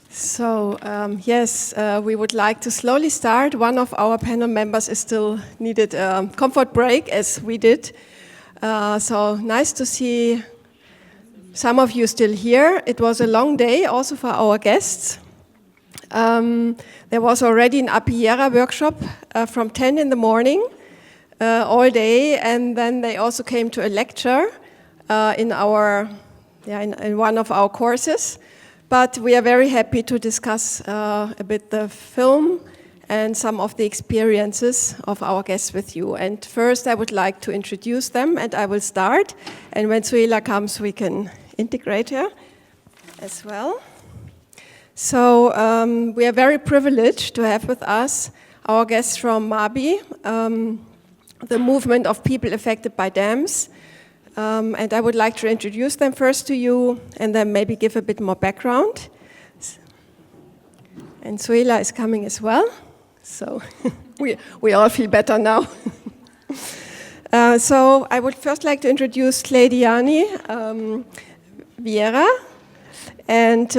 Yes, we would like to slowly start. One of our panel members is still needed a comfort break, as we did. So nice to see some of you still here. It was a long day also for our guests. There was already an Apiera workshop from 10 in the morning all day, and then they also came to a lecture in one of our courses. But we are very happy to discuss a bit the film and some of the experiences of our guests with you. And first I would like to introduce them, and I will start. And when Suela comes, we can integrate her as well. So we are very privileged to have with us our guests from MABI, the movement of people affected by dams. And I would like to introduce them first to you and then maybe give a bit more background. And Suela is coming as well, so we all feel better now. So I would first like to introduce Cleidiane Vieira. And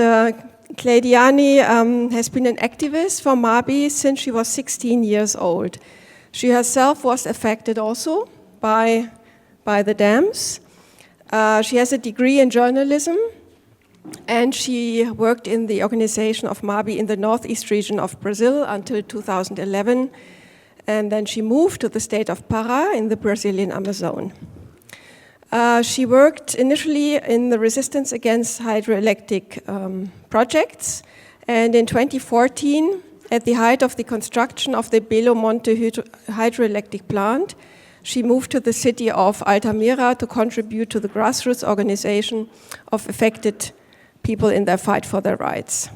Cleidiane has been an activist for MABI since she was 16 years old. She herself was affected also by the dams. She has a degree in journalism, and she worked in the organization of MABI in the northeast region of Brazil until 2011, and then she moved to the state of Pará in the Brazilian Amazon. She worked initially in the resistance against hydroelectric projects, and in 2014, at the height of the construction of the Belo Monte hydroelectric plant, she moved to the city of Altamira to contribute to the grassroots organization of affected people in their fight for their rights.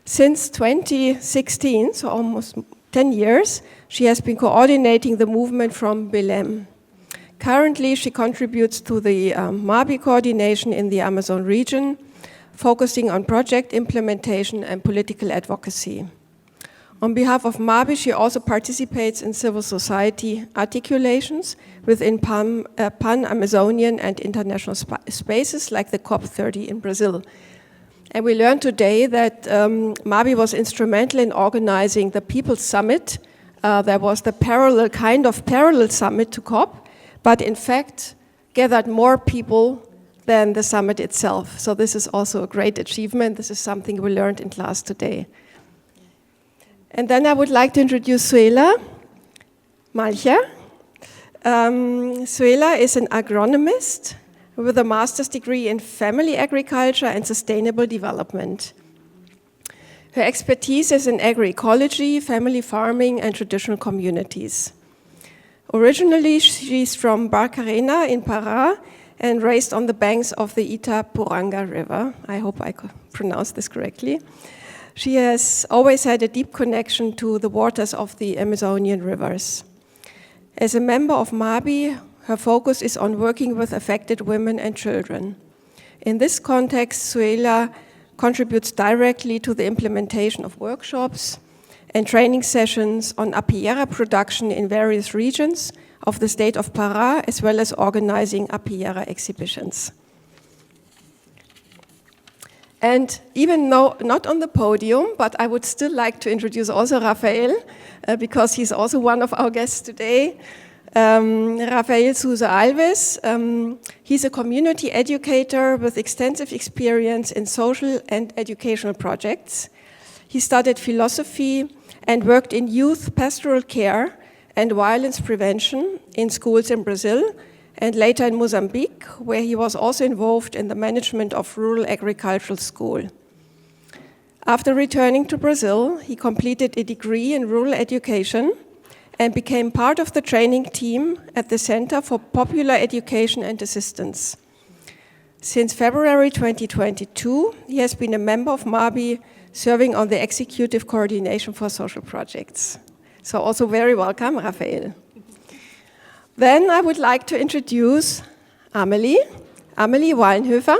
Since 2016, so almost 10 years, she has been coordinating the movement from Belém. Currently, she contributes to the MABI coordination in the Amazon region, focusing on project implementation and political advocacy. On behalf of MABI, she also participates in civil society articulations within pan-Amazonian and international spaces like the COP30 in Brazil. And we learned today that MABI was instrumental in organizing the People's Summit. There was the parallel summit to COP, but in fact gathered more people than the summit itself. So this is also a great achievement. This is something we learned in class today. And then I would like to introduce Suela Malcher. Suela is an agronomist with a master's degree in family agriculture and sustainable development. Her expertise is in agroecology, family farming, and traditional communities. Originally, she's from Barcarena in Pará and raised on the banks of the Itapuranga River. I hope I pronounced this correctly. She has always had a deep connection to the waters of the Amazonian rivers. As a member of MABI, her focus is on working with affected women and children. In this context, Suela contributes directly to the implementation of workshops and training sessions on Apiera production in various regions of the state of Pará, as well as organizing Apiera exhibitions. And even though not on the podium, but I would still like to introduce also Rafael, because he's also one of our guests today. Rafael Souza Alves, he's a community educator with extensive experience in social and educational projects. He studied philosophy and worked in youth pastoral care and violence prevention in schools in Brazil, and later in Mozambique, where he was also involved in the management of rural agricultural school. After returning to Brazil, he completed a degree in rural education and became part of the training team at the Center for Popular Education and Assistance. Since February 2022, he has been a member of MABI, serving on the Executive Coordination for Social Projects. So also very welcome, Rafael. Then I would like to introduce Amelie Wallenhöfer.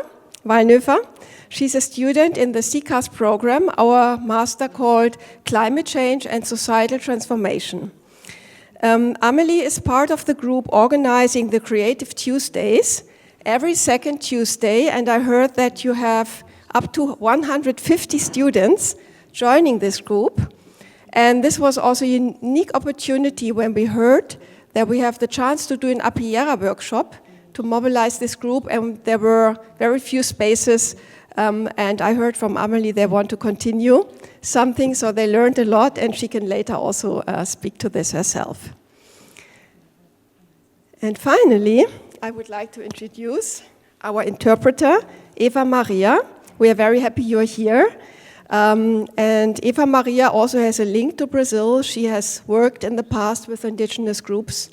She's a student in the CCAS program, our master called Climate Change and Societal Transformation. Amelie is part of the group organizing the Creative Tuesdays every second Tuesday, and I heard that you have up to 150 students joining this group. And this was also a unique opportunity when we heard that we have the chance to do an Apiera workshop to mobilize this group, and there were very few spaces, and I heard from Amelie they want to continue something, so they learned a lot, and she can later also speak to this herself. And finally, I would like to introduce our interpreter, Eva Maria. We are very happy you're here. And Eva Maria also has a link to Brazil. She has worked in the past with indigenous groups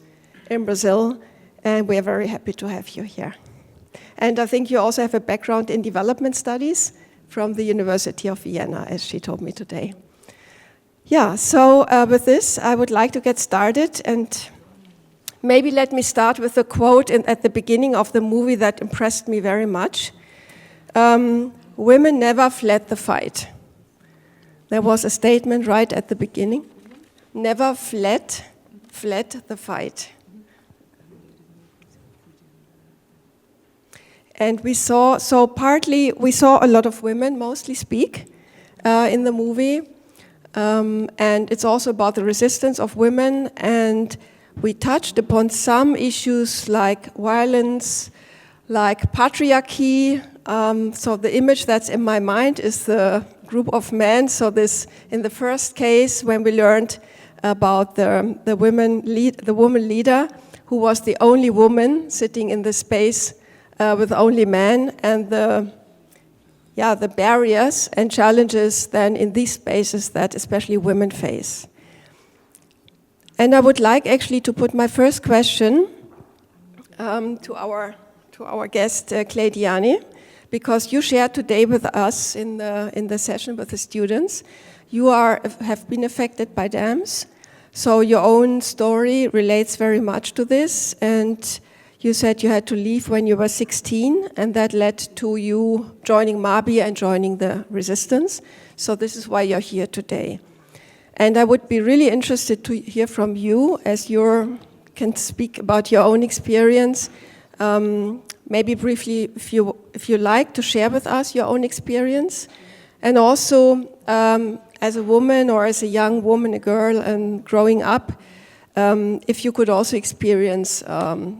in Brazil, and we are very happy to have you here. And I think you also have a background in development studies from the University of Vienna, as she told me today. Yeah, so with this, I would like to get started, and maybe let me start with a quote at the beginning of the movie that impressed me very much. Women never fled the fight. There was a statement right at the beginning. Never fled the fight. And we saw a lot of women mostly speak in the movie. And it's also about the resistance of women, and we touched upon some issues like violence, like patriarchy. So the image that's in my mind is the group of men. So this, in the first case, when we learned about the woman leader, who was the only woman sitting in the space with only men, and the barriers and challenges then in these spaces that especially women face. And I would like actually to put my first question to our guest, Clay Diani, because you shared today with us in the session with the students. You have been affected by dams, so your own story relates very much to this, and you said you had to leave when you were 16, and that led to you joining Mabi and joining the resistance. So this is why you're here today. And I would be really interested to hear from you, as you can speak about your own experience. Maybe briefly, if you like, to share with us your own experience. And also, as a woman or as a young woman, a girl, and growing up, if you could also experience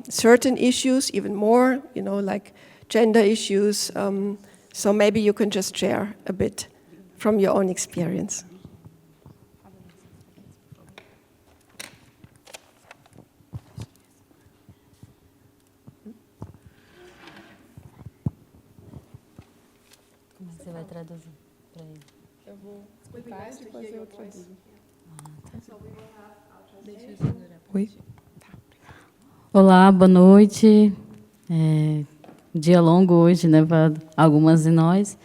certain issues even more, like gender issues. So maybe you can just share a bit from your own experience. Você vai traduzir para ele. Eu vou explicar e depois eu traduzo. Deixa eu segurar. Oi? Olá, boa noite. Dia longo hoje, né, para algumas de nós.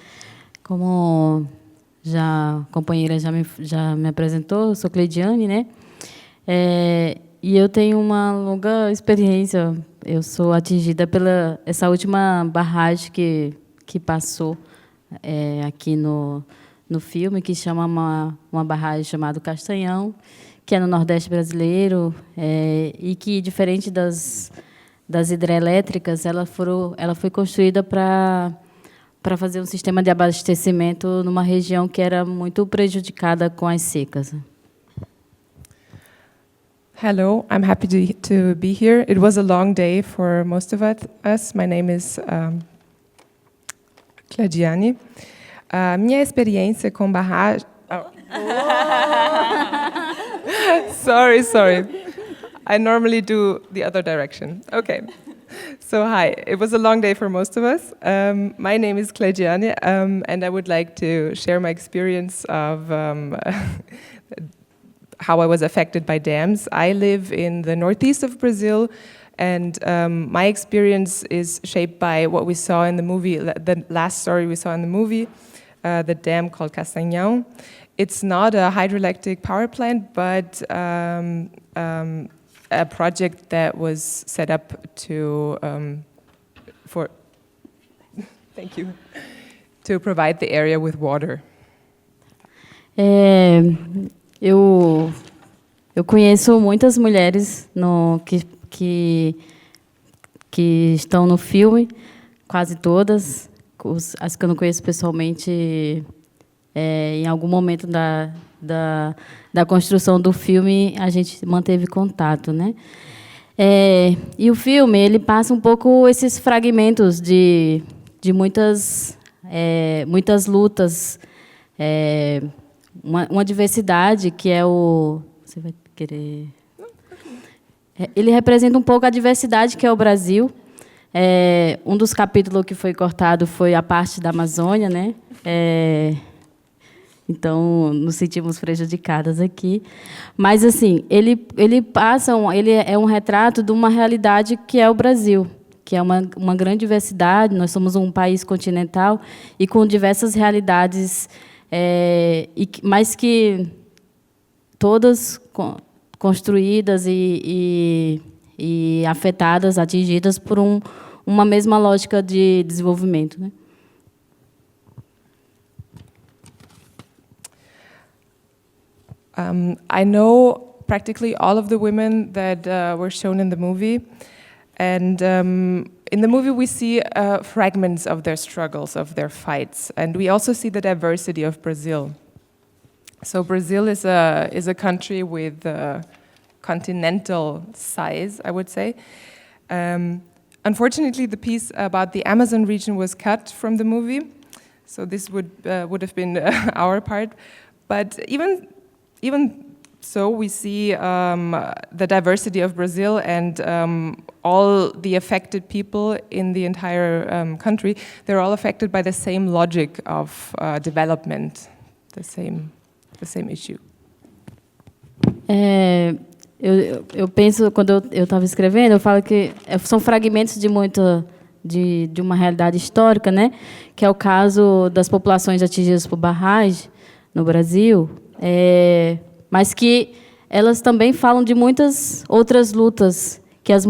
Como a companheira já me apresentou, eu sou Cleidiane, né? E eu tenho uma longa experiência. Eu sou atingida pela essa última barragem que passou aqui no filme, que chama uma barragem chamada Castanhão, que é no Nordeste brasileiro, e que, diferente das hidrelétricas, ela foi construída para fazer um sistema de abastecimento numa região que era muito prejudicada com as secas. Hello, I'm happy to be here. It was a long day for most of us. My name is Claudiane. Minha experiência com barragem... Sorry. I normally do the other direction. Okay. So hi, it was a long day for most of us. My name is Claudiane, and I would like to share my experience of how I was affected by dams. I live in the northeast of Brazil, and my experience is shaped by what we saw in the movie, the last story we saw in the movie, the dam called Castanhão. It's not a hydroelectric power plant, but a project that was set up to provide the area with water. Eu conheço muitas mulheres que estão no filme, quase todas, as que eu não conheço pessoalmente, em algum momento da construção do filme, a gente manteve contato, né? E o filme, ele passa um pouco esses fragmentos de muitas lutas, uma diversidade que é o... Você vai querer... Ele representa um pouco a diversidade que é o Brasil. Um dos capítulos que foi cortado foi a parte da Amazônia, né? Então, nos sentimos prejudicadas aqui. Mas, assim, ele é um retrato de uma realidade que é o Brasil, que é uma grande diversidade. Nós somos um país continental e com diversas realidades, mas que todas construídas e afetadas, atingidas por uma mesma lógica de desenvolvimento, né? I know practically all of the women that were shown in the movie. And in the movie, we see fragments of their struggles, of their fights. And we also see the diversity of Brazil. So Brazil is a country with continental size, I would say. Unfortunately, the piece about the Amazon region was cut from the movie. So this would have been our part. But even so, we see the diversity of Brazil and all the affected people in the entire country. They're all affected by the same logic of development, the same issue. Eu penso, quando eu estava escrevendo, eu falo que são fragmentos de uma realidade histórica, né? Que é o caso das populações atingidas por barragem no Brasil. Mas que elas também falam de muitas outras lutas que muitas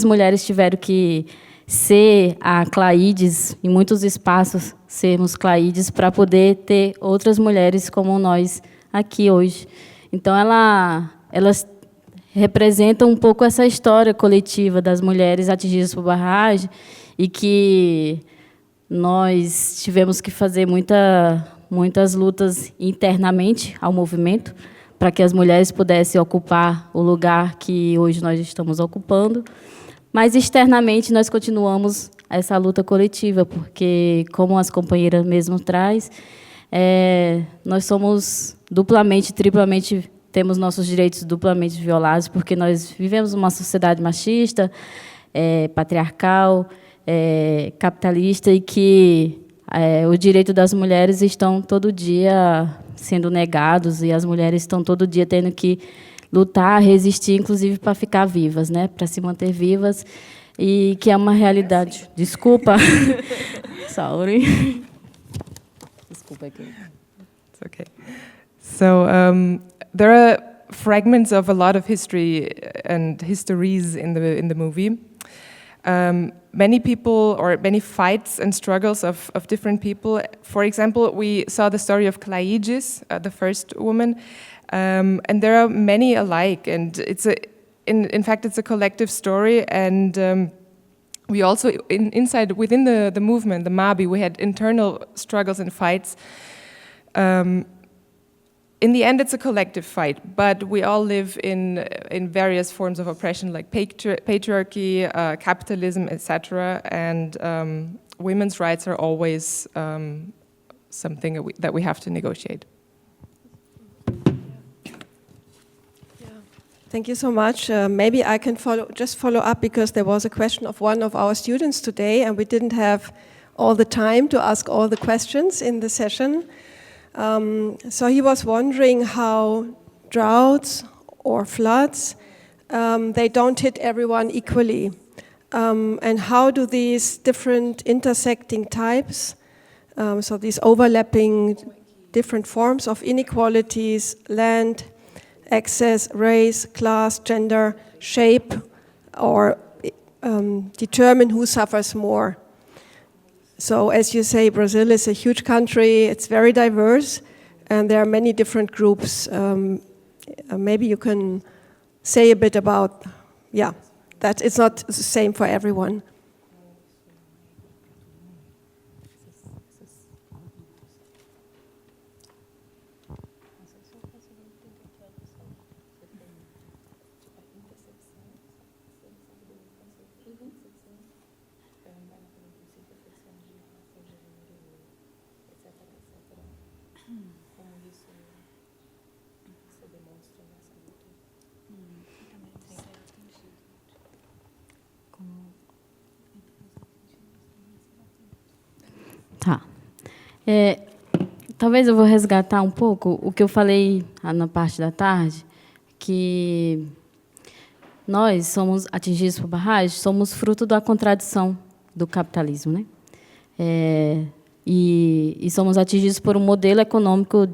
mulheres tiveram que ser a Claídes, em muitos espaços, sermos Claídes, para poder ter outras mulheres como nós aqui hoje. Então, elas representam um pouco essa história coletiva das mulheres atingidas por barragem e que nós tivemos que fazer muitas lutas internamente ao movimento para que as mulheres pudessem ocupar o lugar que hoje nós estamos ocupando. Mas, externamente, nós continuamos essa luta coletiva, porque, como as companheiras mesmo traz, nós somos duplamente, triplamente, temos nossos direitos duplamente violados, porque nós vivemos uma sociedade machista, patriarcal, capitalista, e que o direito das mulheres estão todo dia sendo negados, e as mulheres estão todo dia tendo que lutar, resistir, inclusive para ficar vivas, né? Para se manter vivas, e que é uma realidade. Desculpa. Sorry. Desculpa aqui. It's okay. So there are fragments of a lot of history and histories in the movie. Many people, or many fights and struggles of different people. For example, we saw the story of Claídes, the first woman, and there are many alike. And in fact, it's a collective story. And we also, within the movement, the MABI, we had internal struggles and fights. In the end, it's a collective fight, but we all live in various forms of oppression, like patriarchy, capitalism, etc. And women's rights are always something that we have to negotiate. Thank you so much. Maybe I can follow up, because there was a question of one of our students today, and we didn't have all the time to ask all the questions in the session. So he was wondering how droughts or floods, they don't hit everyone equally. And how do these different intersecting types, so these overlapping different forms of inequalities, land, access, race, class, gender, shape, or determine who suffers more? So, as you say, Brazil is a huge country, it's very diverse, and there are many different groups. Maybe you can say a bit about, that it's not the same for everyone. Tá. Talvez eu vou resgatar um pouco o que eu falei na parte da tarde, que nós somos atingidos por barragem, somos fruto da contradição do capitalismo, né? E somos atingidos por um modelo econômico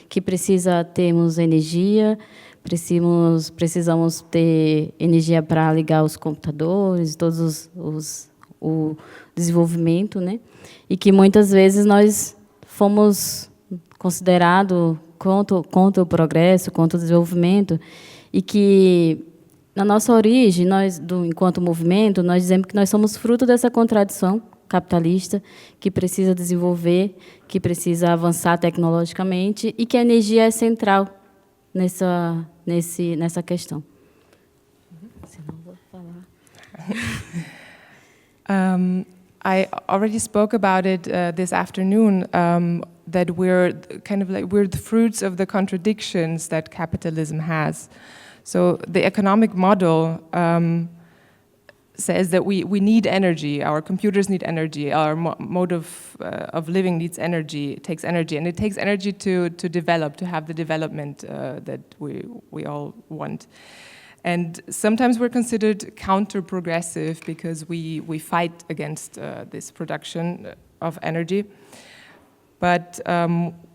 que precisa termos energia, precisamos ter energia para ligar os computadores, todos o desenvolvimento, né? E que muitas vezes nós fomos considerados contra o progresso, contra o desenvolvimento, e que na nossa origem, enquanto movimento, nós dizemos que nós somos fruto dessa contradição capitalista, que precisa desenvolver, que precisa avançar tecnologicamente, e que a energia é central nessa questão. Senão vou falar. I already spoke about it this afternoon, that we're the fruits of the contradictions that capitalism has. So the economic model says that we need energy, our computers need energy, our mode of living needs energy, it takes energy, and it takes energy to develop, to have the development that we all want. And sometimes we're considered counter-progressive because we fight against this production of energy. But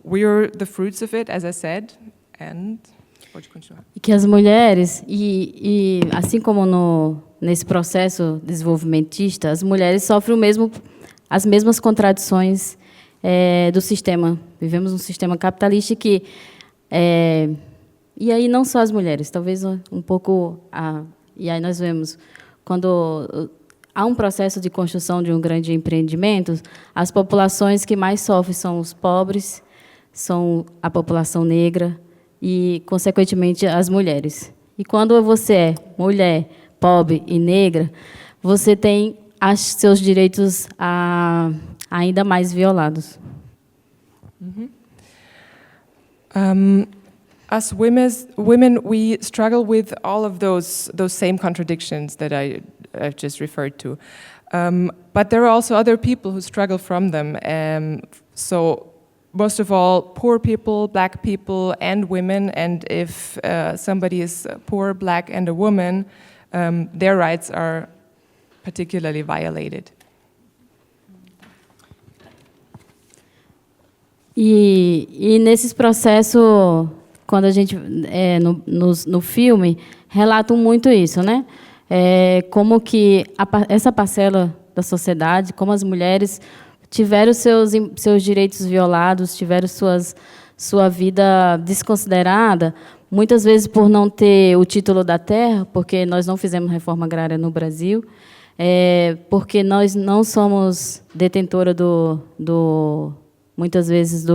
we're the fruits of it, as I said, and... Pode continuar. E que as mulheres, assim como nesse processo desenvolvimentista, as mulheres sofrem as mesmas contradições do sistema. Vivemos um sistema capitalista que... e aí não só as mulheres, talvez um pouco... e aí nós vemos, quando há um processo de construção de um grande empreendimento, as populações que mais sofrem são os pobres, são a população negra, e, consequentemente, as mulheres. E quando você é mulher, pobre e negra, você tem seus direitos ainda mais violados. Us women, we struggle with all of those same contradictions that I've just referred to. But there are also other people who struggle from them. So most of all, poor people, black people, and women. And if somebody is poor, black, and a woman, their rights are particularly violated. E nesses processos, quando a gente no filme relatam muito isso, né? Como que essa parcela da sociedade, como as mulheres tiveram seus direitos violados, tiveram sua vida desconsiderada, muitas vezes por não ter o título da terra, porque nós não fizemos reforma agrária no Brasil, porque nós não somos detentora muitas vezes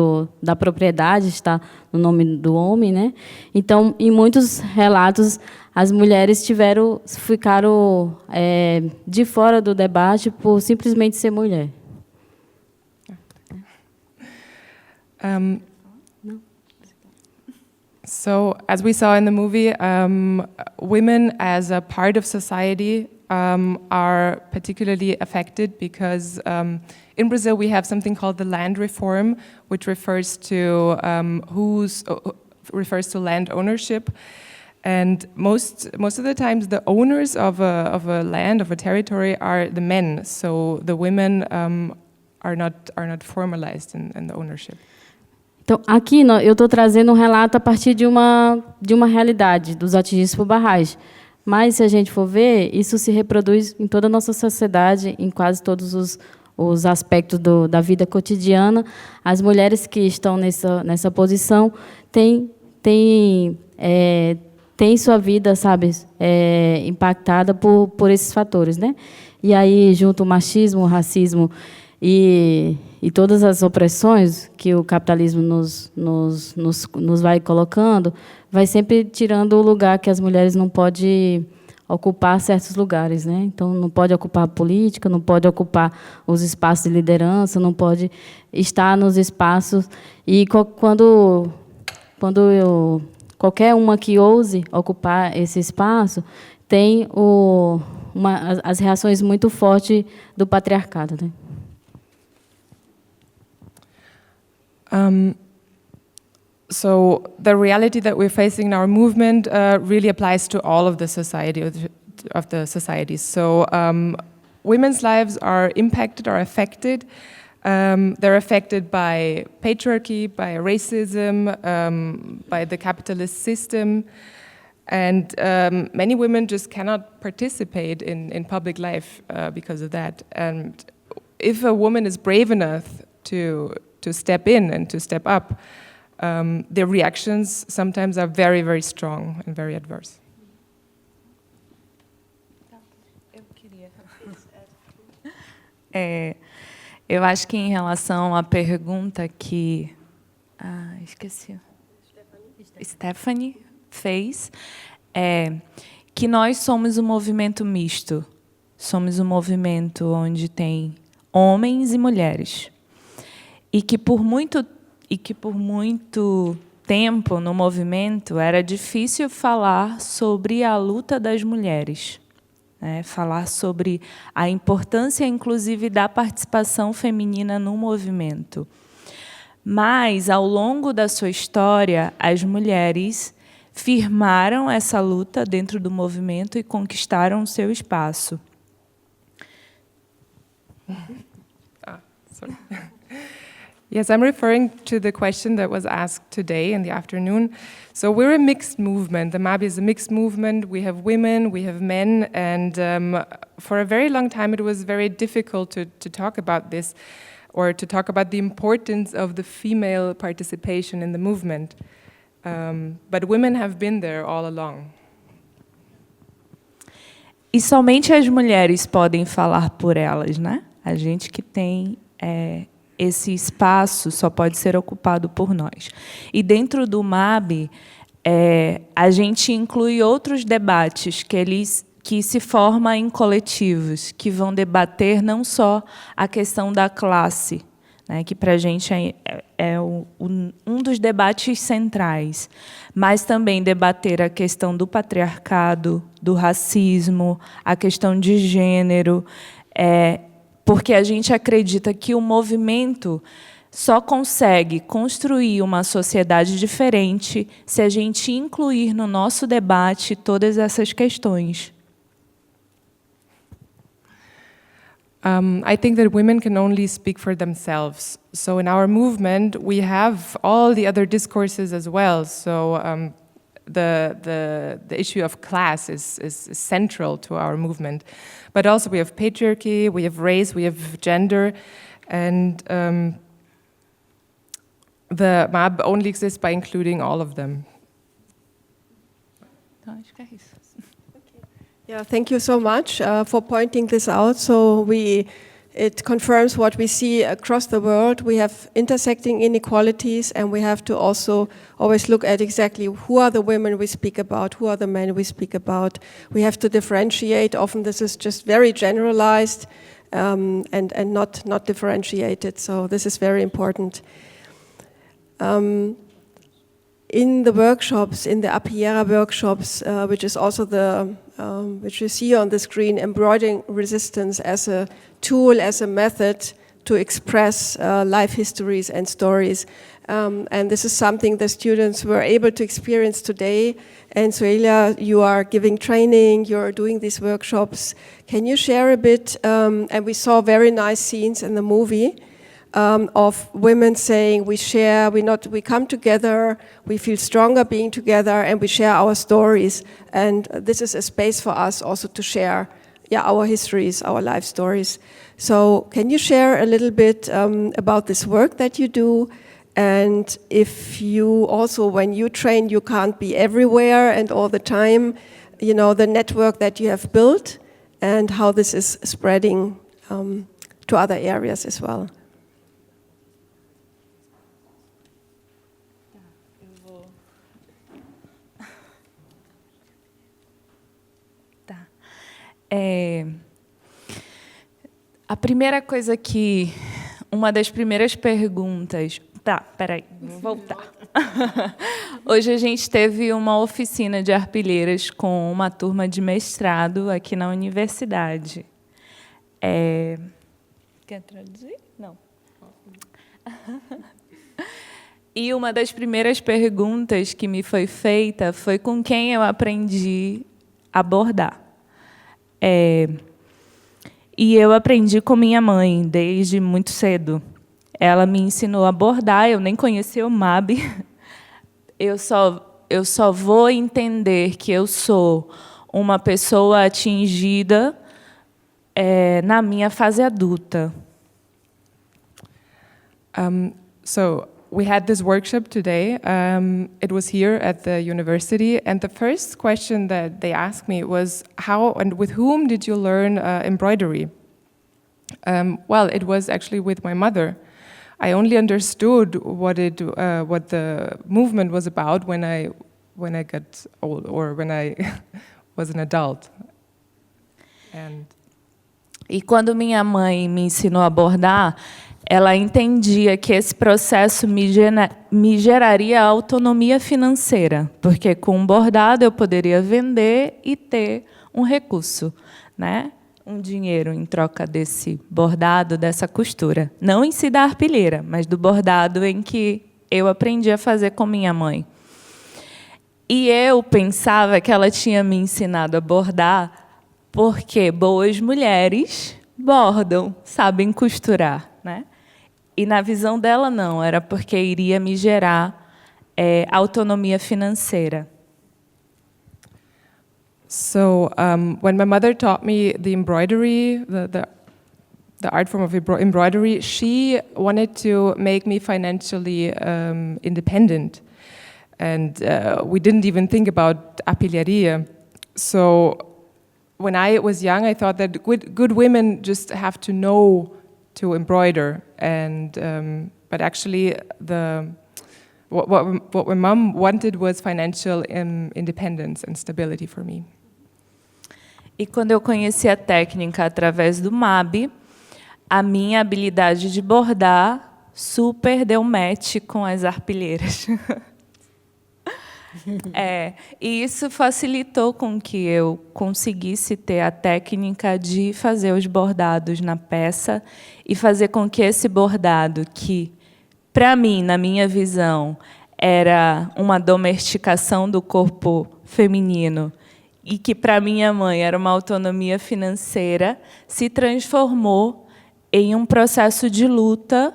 da propriedade, está no nome do homem, né? Então, em muitos relatos, as mulheres ficaram de fora do debate por simplesmente ser mulher. So, as we saw in the movie, women as a part of society are particularly affected because in Brazil we have something called the land reform, which refers to land ownership, and most of the times the owners of a land, of a territory, are the men. So the women are not formalized in the ownership. Então, aqui eu estou trazendo um relato a partir de uma realidade dos atingidos por barragem. Mas, se a gente for ver, isso se reproduz em toda a nossa sociedade, em quase todos os aspectos da vida cotidiana. As mulheres que estão nessa posição têm sua vida, sabe, impactada por esses fatores, né? E aí, junto o machismo, o racismo e todas as opressões que o capitalismo nos vai colocando, vai sempre tirando o lugar que as mulheres não podem ocupar certos lugares, né? Então, não pode ocupar a política, não pode ocupar os espaços de liderança, não pode estar nos espaços. E quando qualquer uma que ouse ocupar esse espaço, tem as reações muito fortes do patriarcado, né? So the reality that we're facing in our movement really applies to all of the societies. So women's lives are impacted or affected. They're affected by patriarchy, by racism, by the capitalist system, and many women just cannot participate in public life because of that. And if a woman is brave enough to step in and to step up, the reactions sometimes are very, very strong and very adverse. Eu acho que em relação à pergunta que esqueci, Stephanie fez, que nós somos um movimento misto, somos um movimento onde tem homens e mulheres, e que por muito tempo no movimento era difícil falar sobre a luta das mulheres. Falar sobre a importância, inclusive, da participação feminina no movimento. Mas, ao longo da sua história, as mulheres firmaram essa luta dentro do movimento e conquistaram o seu espaço. Sorry. Yes, I'm referring to the question that was asked today in the afternoon. So we're a mixed movement. The Mabi is a mixed movement. We have women, we have men, and for a very long time it was very difficult to talk about this or to talk about the importance of the female participation in the movement. But women have been there all along. E somente as mulheres podem falar por elas, né? A gente que tem esse espaço só pode ser ocupado por nós. E dentro do MAB, a gente inclui outros debates que se formam em coletivos, que vão debater não só a questão da classe, né, que para a gente um dos debates centrais, mas também debater a questão do patriarcado, do racismo, a questão de gênero, porque a gente acredita que o movimento só consegue construir uma sociedade diferente se a gente incluir no nosso debate todas essas questões. I think that women can only speak for themselves. So in our movement, we have all the other discourses as well. So the issue of class is central to our movement. But also we have patriarchy, we have race, we have gender, and the MAB only exists by including all of them. Então, acho que é isso. Yeah, thank you so much for pointing this out. So it confirms what we see across the world. We have intersecting inequalities, and we have to also always look at exactly who are the women we speak about, who are the men we speak about. We have to differentiate. Often this is just very generalized and not differentiated. So this is very important. In the workshops, in the Apiera workshops, which is also which you see on the screen, embroidering resistance as a tool, as a method to express life histories and stories. And this is something the students were able to experience today. And Suelia, you are giving training, you're doing these workshops. Can you share a bit? And we saw very nice scenes in the movie. Of women saying we share, we come together, we feel stronger being together, and we share our stories. And this is a space for us also to share our histories, our life stories. So can you share a little bit about this work that you do? And if you also, when you train, you can't be everywhere and all the time, you know, the network that you have built and how this is spreading to other areas as well. A primeira coisa que... Uma das primeiras perguntas... Tá, peraí, vou voltar. Hoje a gente teve uma oficina de arpilheiras com uma turma de mestrado aqui na universidade. Quer traduzir? Não. E uma das primeiras perguntas que me foi feita foi com quem eu aprendi a bordar. E eu aprendi com minha mãe desde muito cedo. Ela me ensinou a bordar, eu nem conhecia o MAB. Eu só vou entender que eu sou uma pessoa atingida na minha fase adulta. So we had this workshop today. It was here at the university, and the first question that they asked me was, how and with whom did you learn embroidery? Well, it was actually with my mother. I only understood what the movement was about when I got old, or when I was an adult. E quando minha mãe me ensinou a bordar, ela entendia que esse processo me geraria autonomia financeira, porque com um bordado eu poderia vender e ter um recurso, né? Um dinheiro em troca desse bordado, dessa costura. Não em si da arpilheira, mas do bordado em que eu aprendi a fazer com minha mãe. E eu pensava que ela tinha me ensinado a bordar porque boas mulheres bordam, sabem costurar, né? E na visão dela, não, era porque iria me gerar autonomia financeira. So when my mother taught me the embroidery, the art form of embroidery, she wanted to make me financially independent. And we didn't even think about apilharia. So when I was young, I thought that good women just have to know to embroider. And but actually, what my mom wanted was financial independence and stability for me. E quando eu conheci a técnica através do MAB, a minha habilidade de bordar super deu match com as arpilheiras. E isso facilitou com que eu conseguisse ter a técnica de fazer os bordados na peça e fazer com que esse bordado, que, para mim, na minha visão, era uma domesticação do corpo feminino e que, para minha mãe, era uma autonomia financeira, se transformou em um processo de luta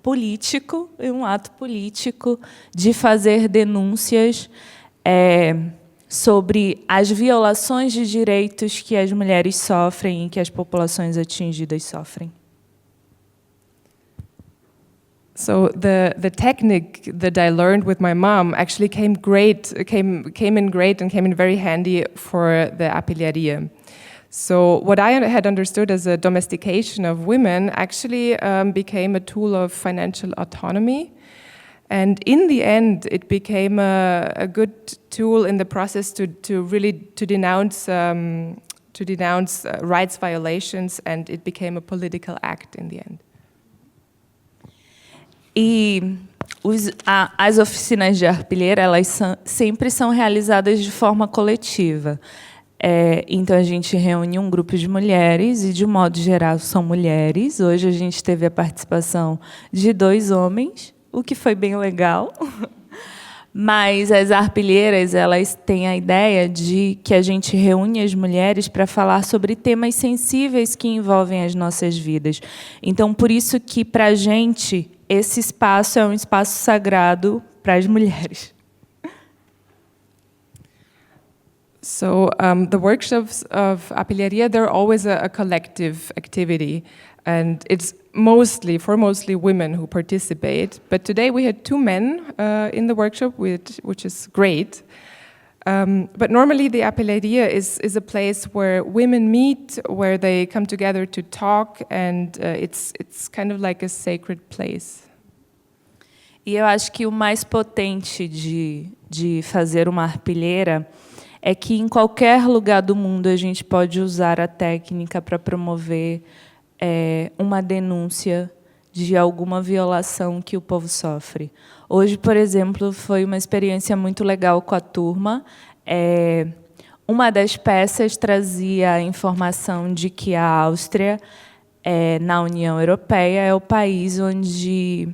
político, em um ato político de fazer denúncias sobre as violações de direitos que as mulheres sofrem e que as populações atingidas sofrem. So the technique that I learned with my mom actually came in great and came in very handy for the apilharia. So what I had understood as a domestication of women actually became a tool of financial autonomy. And in the end, it became a good tool in the process to denounce rights violations, and it became a political act in the end. E as oficinas de arpilheira, elas sempre são realizadas de forma coletiva. Então, a gente reúne um grupo de mulheres, e, de modo geral, são mulheres. Hoje, a gente teve a participação de 2 homens, o que foi bem legal. Mas as arpilheiras, elas têm a ideia de que a gente reúne as mulheres para falar sobre temas sensíveis que envolvem as nossas vidas. Então, por isso que, para a gente, esse espaço é um espaço sagrado para as mulheres. So the workshops of apilharia, they're always a collective activity, and it's mostly women who participate. But today we had 2 men in the workshop, which is great. But normally the apilharia is a place where women meet, where they come together to talk, and it's kind of like a sacred place. E eu acho que o mais potente de fazer uma arpilheira é que em qualquer lugar do mundo a gente pode usar a técnica para promover uma denúncia de alguma violação que o povo sofre. Hoje, por exemplo, foi uma experiência muito legal com a turma. Uma das peças trazia a informação de que a Áustria, na União Europeia, é o país onde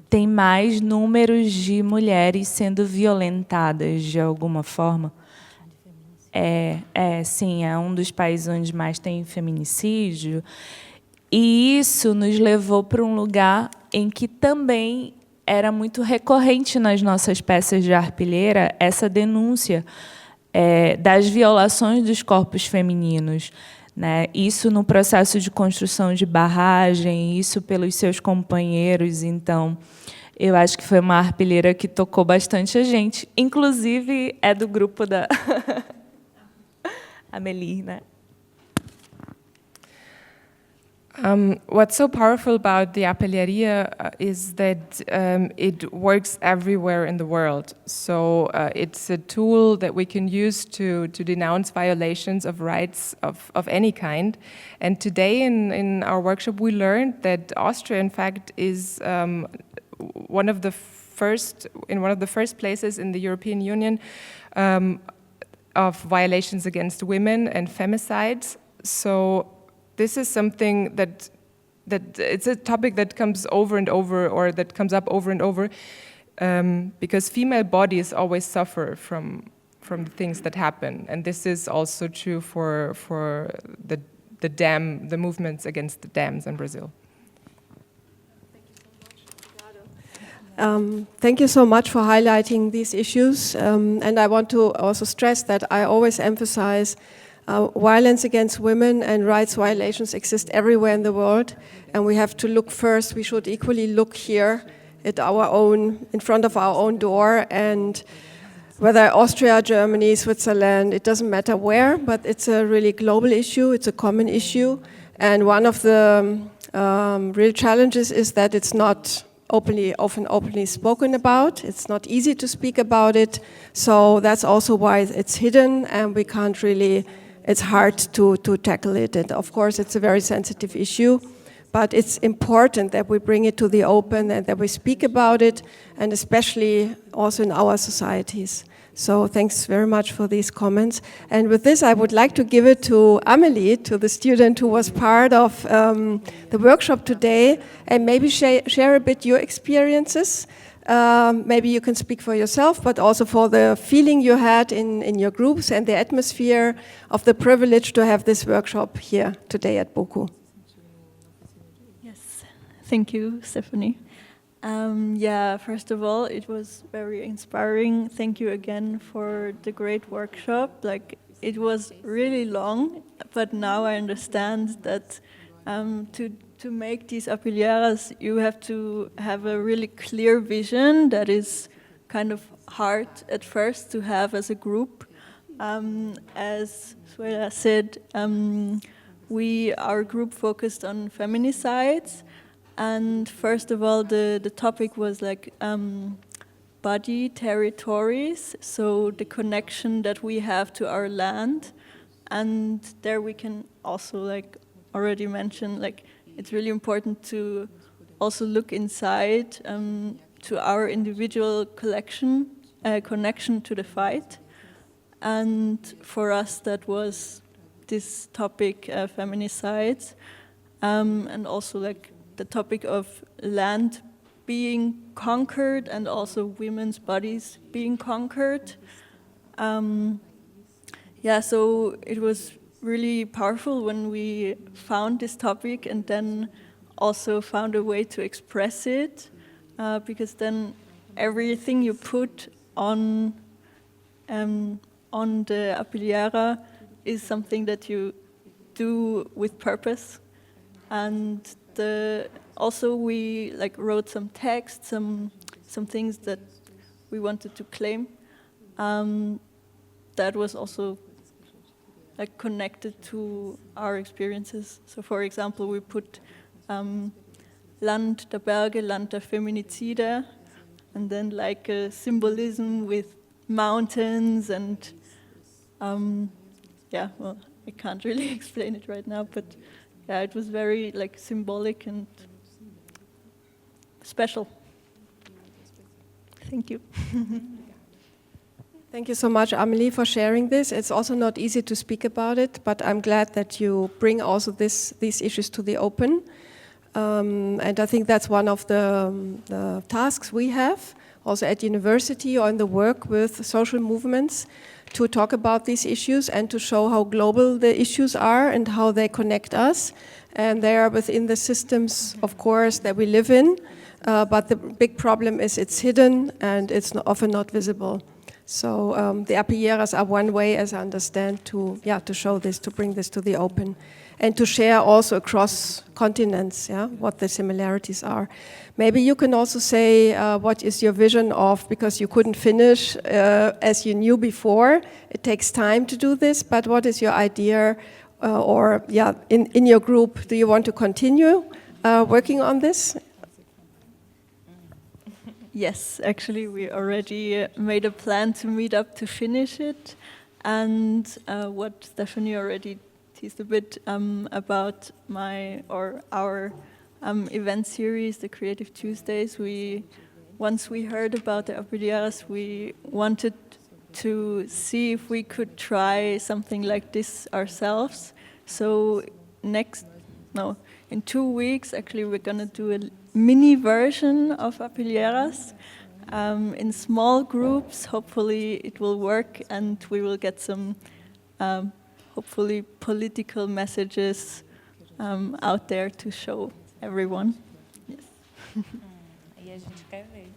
tem mais números de mulheres sendo violentadas de alguma forma. Sim, é um dos países onde mais tem feminicídio. E isso nos levou para um lugar em que também era muito recorrente nas nossas peças de arpilheira essa denúncia das violações dos corpos femininos, né? Isso no processo de construção de barragem, isso pelos seus companheiros. Então, eu acho que foi uma arpilheira que tocou bastante a gente. Inclusive, é do grupo da Amélie, né? What's so powerful about the Arpilleria is that it works everywhere in the world. So it's a tool that we can use to denounce violations of rights of any kind. And today in our workshop we learned that Austria, in fact, is one of the first places in the European Union of violations against women and femicides. So this is something that it's a topic that comes over and over, or that comes up over and over, because female bodies always suffer from the things that happen, and this is also true for the movements against the dams in Brazil. Thank you so much for highlighting these issues, and I want to also stress that I always emphasize violence against women and rights violations exist everywhere in the world, and we have to look first. We should equally look here at in front of our own door, and whether Austria, Germany, Switzerland, it doesn't matter where, but it's a really global issue, it's a common issue, and one of the real challenges is that it's not often openly spoken about. It's not easy to speak about it, so that's also why it's hidden, and we can't really. It's hard to tackle it, and of course it's a very sensitive issue, but it's important that we bring it to the open and that we speak about it, and especially also in our societies. So thanks very much for these comments. And with this, I would like to give it to Amélie, to the student who was part of the workshop today, and maybe share a bit your experiences. Maybe you can speak for yourself, but also for the feeling you had in your groups and the atmosphere of the privilege to have this workshop here today at BOKU. Yes, thank you, Stephanie. First of all, it was very inspiring. Thank you again for the great workshop. It was really long, but now I understand that to make these arpilleras, you have to have a really clear vision that is kind of hard at first to have as a group. As Suela said, our group focused on feminicides, and first of all, the topic was body territories, so the connection that we have to our land, and there we can also already mention it's really important to also look inside to our individual connection to the fight. And for us, that was this topic, feminicides, and also the topic of land being conquered and also women's bodies being conquered. So it was really powerful when we found this topic and then also found a way to express it, because then everything you put on the arpillera is something that you do with purpose. And also we wrote some text, some things that we wanted to claim. That was also connected to our experiences. So for example, we put Land der Berge, Land der Feminizide, and then a symbolism with mountains and I can't really explain it right now, but it was very symbolic and special. Thank you. Thank you so much, Amélie, for sharing this. It's also not easy to speak about it, but I'm glad that you bring also these issues to the open. And I think that's one of the tasks we have, also at university or in the work with social movements, to talk about these issues and to show how global the issues are and how they connect us. And they are within the systems, of course, that we live in. But the big problem is it's hidden and it's often not visible. So the apilleras are one way, as I understand, to show this, to bring this to the open, and to share also across continents, what the similarities are. Maybe you can also say what is your vision of, because you couldn't finish as you knew before. It takes time to do this, but what is your idea, in your group, do you want to continue working on this? Yes, actually, we already made a plan to meet up to finish it. And what Stephanie already teased a bit about our event series, the Creative Tuesdays. Once we heard about the apilleras, we wanted to see if we could try something like this ourselves. So in 2 weeks, actually, we're going to do a mini version of apilleras in small groups. Hopefully it will work and we will get some hopefully political messages out there to show everyone. Yes. E a gente quer ver.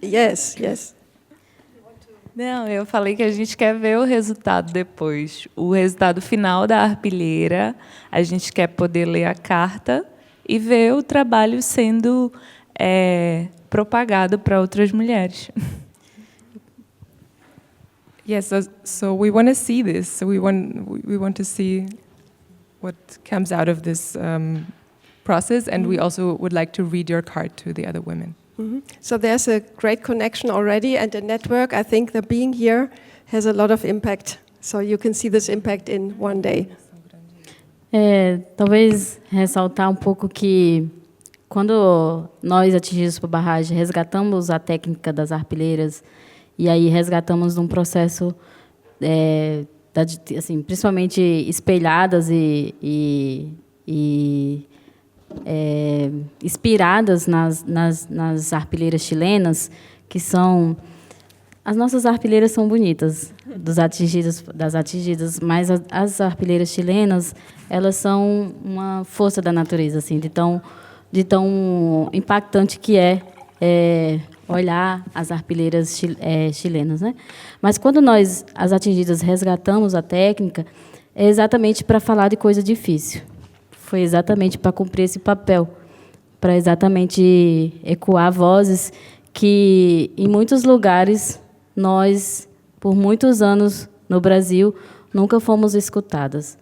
Yes. Não, eu falei que a gente quer ver o resultado depois. O resultado final da arpilheira, a gente quer poder ler a carta e ver o trabalho sendo propagado para outras mulheres. Yes, so we want to see this. So we want to see what comes out of this process, and we also would like to read your card to the other women. Mm-hmm. So there's a great connection already, and the network, I think the being here has a lot of impact. So you can see this impact in one day. Talvez ressaltar um pouco que quando nós, atingidos por barragem, resgatamos a técnica das arpilheiras e aí resgatamos num processo, assim, principalmente espelhadas e inspiradas nas arpilheiras chilenas, que são... As nossas arpilheiras são bonitas, das atingidas, mas as arpilheiras chilenas, elas são uma força da natureza, assim, de tão impactante que é olhar as arpilheiras chilenas, né? Mas quando nós, as atingidas, resgatamos a técnica, é exatamente para falar de coisa difícil. Foi exatamente para cumprir esse papel, para exatamente ecoar vozes que, em muitos lugares, nós, por muitos anos no Brasil, nunca fomos escutadas.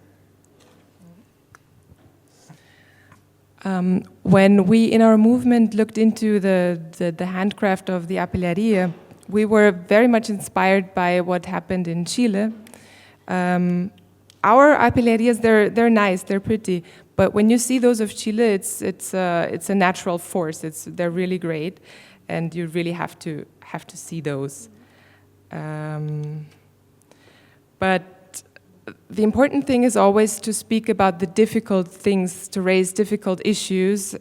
When we, in our movement, looked into the handcraft of the apilleria, we were very much inspired by what happened in Chile. Our apillerias, they're nice, they're pretty, but when you see those of Chile, it's a natural force. They're really great, and you really have to see those. But the important thing is always to speak about the difficult things, to raise difficult issues,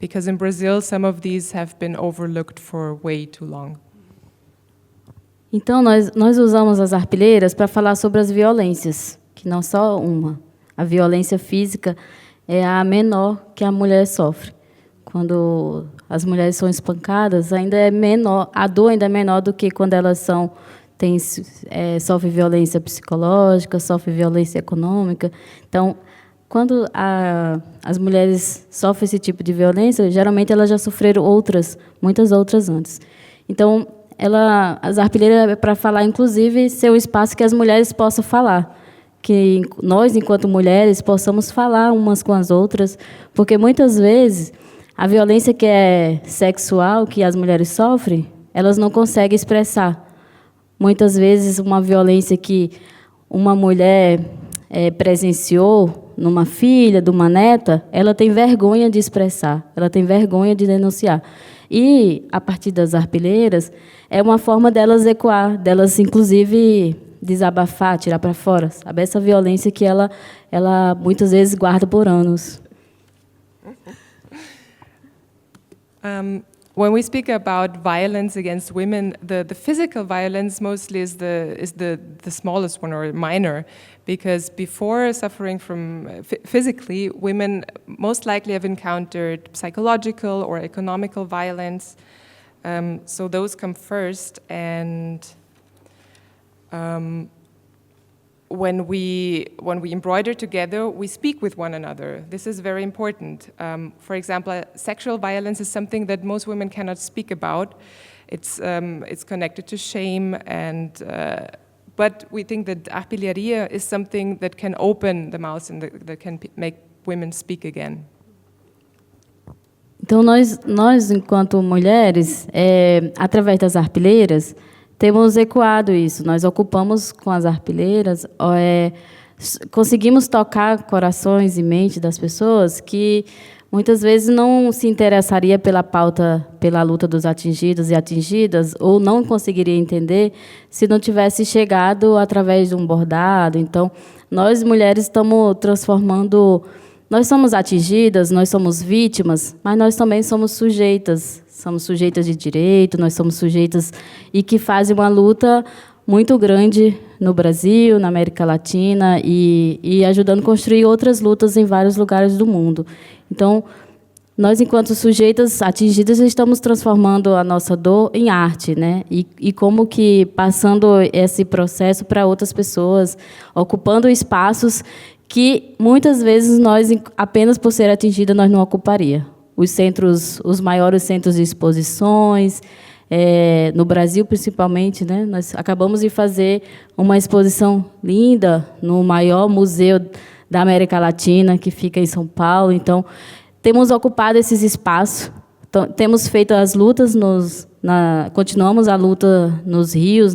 because in Brazil, some of these have been overlooked for way too long. Então, nós usamos as arpilheiras para falar sobre as violências, que não só uma. A violência física é a menor que a mulher sofre. Quando as mulheres são espancadas, ainda é menor, a dor ainda é menor do que quando elas sofrem violência psicológica, sofrem violência econômica. Então, quando as mulheres sofrem esse tipo de violência, geralmente elas já sofreram muitas outras antes. Então, as arpilheiras é para falar, inclusive, ser um espaço que as mulheres possam falar, que nós, enquanto mulheres, possamos falar umas com as outras, porque muitas vezes a violência que é sexual, que as mulheres sofrem, elas não conseguem expressar. Muitas vezes, uma violência que uma mulher presenciou numa filha, de uma neta, ela tem vergonha de expressar, ela tem vergonha de denunciar. E, a partir das arpilheiras, é uma forma delas ecoar, delas, inclusive, desabafar, tirar para fora, sabe? Essa violência que ela muitas vezes guarda por anos. When we speak about violence against women, the physical violence mostly is the smallest one, or minor, because before suffering from physically, women most likely have encountered psychological or economical violence. So those come first, and when we embroider together, we speak with one another. This is very important. For example, sexual violence is something that most women cannot speak about. It's connected to shame, and but we think that arpilharia is something that can open the mouth and that can make women speak again. Então, nós enquanto mulheres, através das arpilheiras, temos ecoado isso. Nós ocupamos com as arpilheiras, conseguimos tocar corações e mente das pessoas que muitas vezes não se interessaria pela pauta, pela luta dos atingidos e atingidas, ou não conseguiria entender se não tivesse chegado através de um bordado. Então, nós mulheres estamos transformando. Nós somos atingidas, nós somos vítimas, mas nós também somos sujeitas de direito, nós somos sujeitas e que fazem uma luta muito grande no Brasil, na América Latina e ajudando a construir outras lutas em vários lugares do mundo. Então, nós, enquanto sujeitas atingidas, estamos transformando a nossa dor em arte, né? E como que passando esse processo para outras pessoas, ocupando espaços que muitas vezes nós, apenas por ser atingida, nós não ocuparia. Os maiores centros de exposições, no Brasil principalmente, né? Nós acabamos de fazer uma exposição linda no maior museu da América Latina, que fica em São Paulo. Então, temos ocupado esses espaços, temos feito as lutas, continuamos a luta nos rios,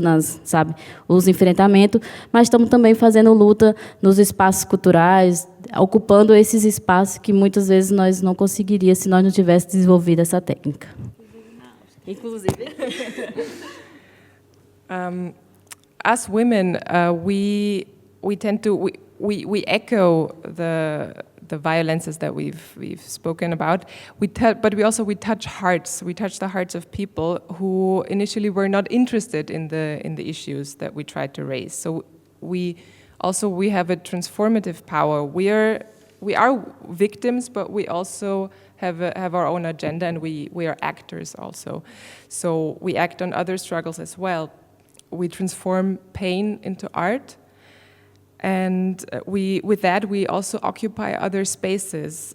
os enfrentamentos, mas estamos também fazendo luta nos espaços culturais, ocupando esses espaços que muitas vezes nós não conseguiríamos se nós não tivéssemos desenvolvido essa técnica. Inclusive. As women, we tend to we echo the violences that we've spoken about. But we touch hearts. We touch the hearts of people who initially were not interested in the issues that we tried to raise. So we have a transformative power. We are victims, but we also have our own agenda, and we are actors also. So we act on other struggles as well. We transform pain into art. And with that, we also occupy other spaces,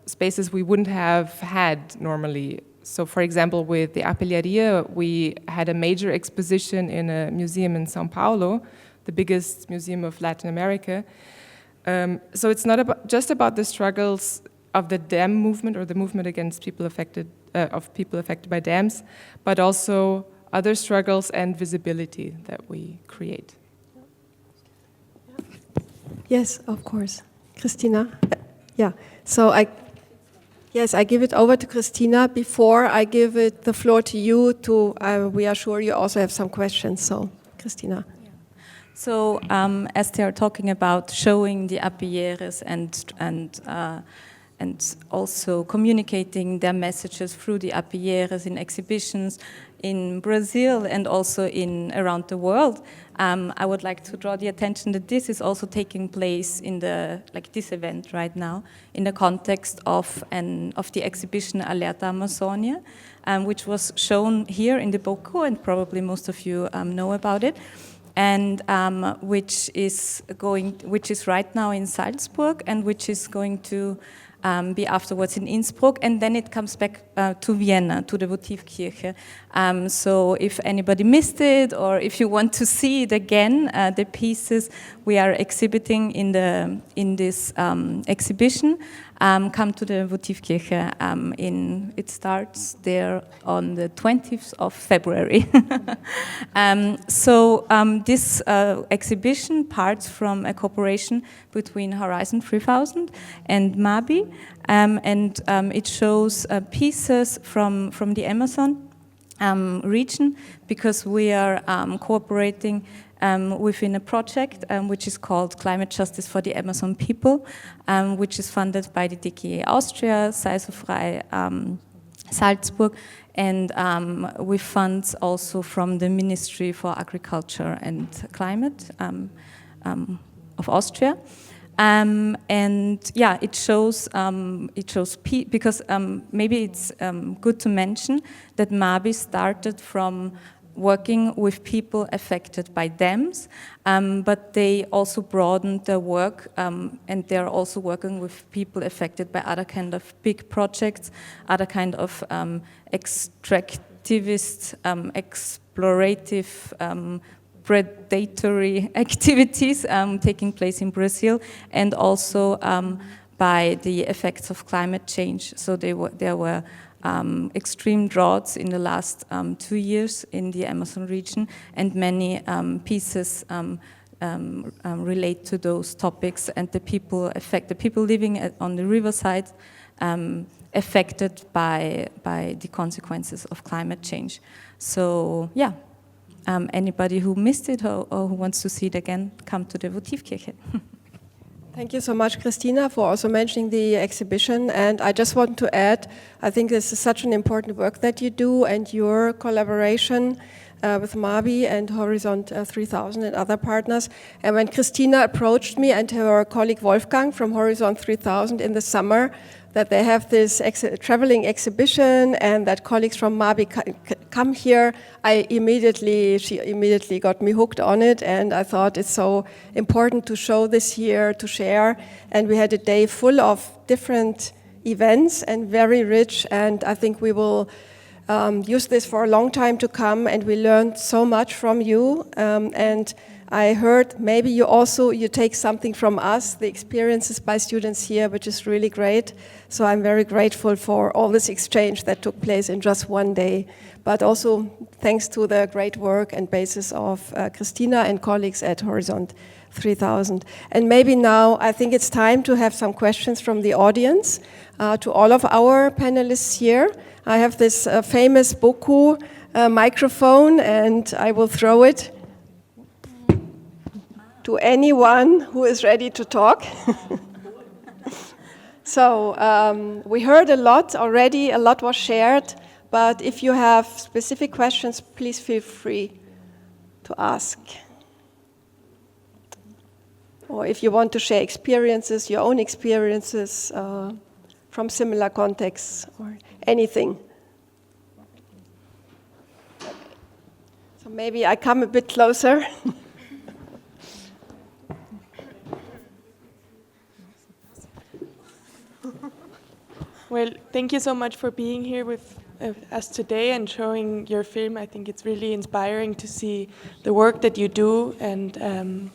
spaces we wouldn't have had normally. So, for example, with the Arpilharia, we had a major exposition in a museum in São Paulo, the biggest museum of Latin America. So it's not just about the struggles of the dam movement or the movement against people affected by dams, but also other struggles and visibility that we create. Yes, of course. Christina? Yeah. So I give it over to Christina. Before I give the floor to you, we are sure you also have some questions. So, Christina. So, as they are talking about showing the arpilheiras and also communicating their messages through the arpilheiras in exhibitions in Brazil and also around the world, I would like to draw the attention that this is also taking place in this event right now in the context of the exhibition Alerta Amazônia, which was shown here in the BOKU, and probably most of you know about it, and which is right now in Salzburg, and which is going to be afterwards in Innsbruck, and then it comes back to Vienna, to the Votivkirche. So if anybody missed it, or if you want to see it again, the pieces we are exhibiting in this exhibition, come to the Votivkirche. It starts there on the 20th of February. So this exhibition parts from a cooperation between Horizon 3000 and MABI, and it shows pieces from the Amazon, region, because we are cooperating within a project which is called Climate Justice for the Amazon People, which is funded by the DGE Austria, Seisofrei Salzburg, and with funds also from the Ministry for Agriculture and Climate of Austria. And yeah, it shows because maybe it's good to mention that MABI started from working with people affected by dams, but they also broadened their work, and they're also working with people affected by other kind of big projects, other kind of extractivist, explorative, predatory activities taking place in Brazil, and also by the effects of climate change. So there were extreme droughts in the last 2 years in the Amazon region, and many pieces relate to those topics, and the people living on the riverside affected by the consequences of climate change. So yeah, anybody who missed it or who wants to see it again, come to the Votivkirche. Thank you so much, Christina, for also mentioning the exhibition. And I just want to add, I think this is such an important work that you do, and your collaboration with MABI and Horizont 3000 and other partners. And when Christina approached me and her colleague Wolfgang from Horizont 3000 in the summer, that they have this traveling exhibition and that colleagues from MABI come here, she immediately got me hooked on it, and I thought it's so important to show this here, to share. And we had a day full of different events and very rich, and I think we will use this for a long time to come, and we learned so much from you, and I heard maybe you take something from us, the experiences by students here, which is really great. So I'm very grateful for all this exchange that took place in just one day. But also thanks to the great work and basis of Christina and colleagues at Horizont 3000. And maybe now I think it's time to have some questions from the audience to all of our panelists here. I have this famous Boku microphone, and I will throw it to anyone who is ready to talk. So we heard a lot already, a lot was shared, but if you have specific questions, please feel free to ask. Or if you want to share experiences, your own experiences from similar contexts or anything. So maybe I come a bit closer. Well, thank you so much for being here with us today and showing your film. I think it's really inspiring to see the work that you do and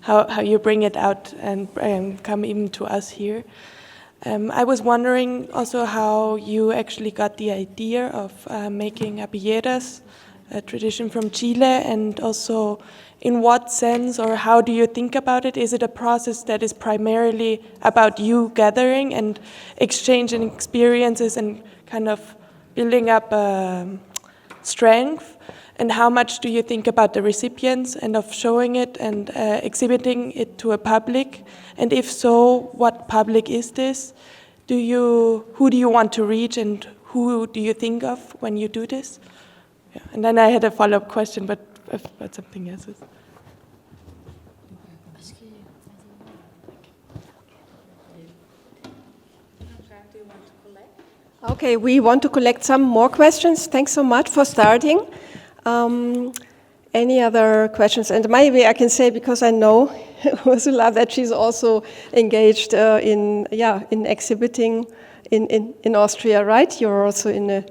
how you bring it out and come even to us here. I was wondering also how you actually got the idea of making apilleras, a tradition from Chile, and also in what sense or how do you think about it? Is it a process that is primarily about you gathering and exchanging experiences and kind of building up strength? And how much do you think about the recipients and of showing it and exhibiting it to a public? And if so, what public is this? Who do you want to reach, and who do you think of when you do this? Yeah. And then I had a follow-up question, but about something else. Okay, we want to collect some more questions. Thanks so much for starting. Any other questions? And maybe I can say, because I know Ursula, that she's also engaged in exhibiting in Austria, right? You're also in a...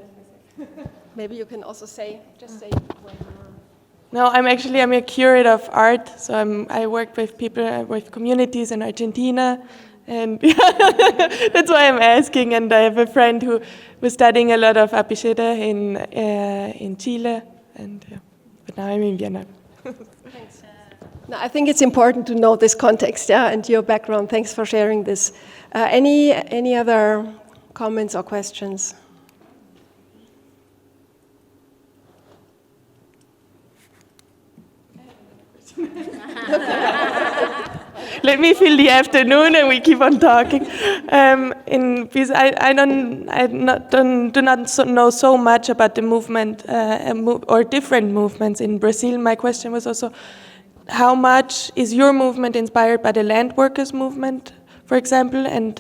Maybe you can also just say where you are. No, I'm a curator of art, so I work with people, with communities in Argentina, and that's why I'm asking. And I have a friend who was studying a lot of apillera in Chile, but now I'm in Vienna. Thanks. No, I think it's important to know this context, and your background. Thanks for sharing this. Any other comments or questions? Let me fill the afternoon, and we keep on talking. Because I do not know so much about the movement or different movements in Brazil. My question was also, how much is your movement inspired by the land workers movement, for example, and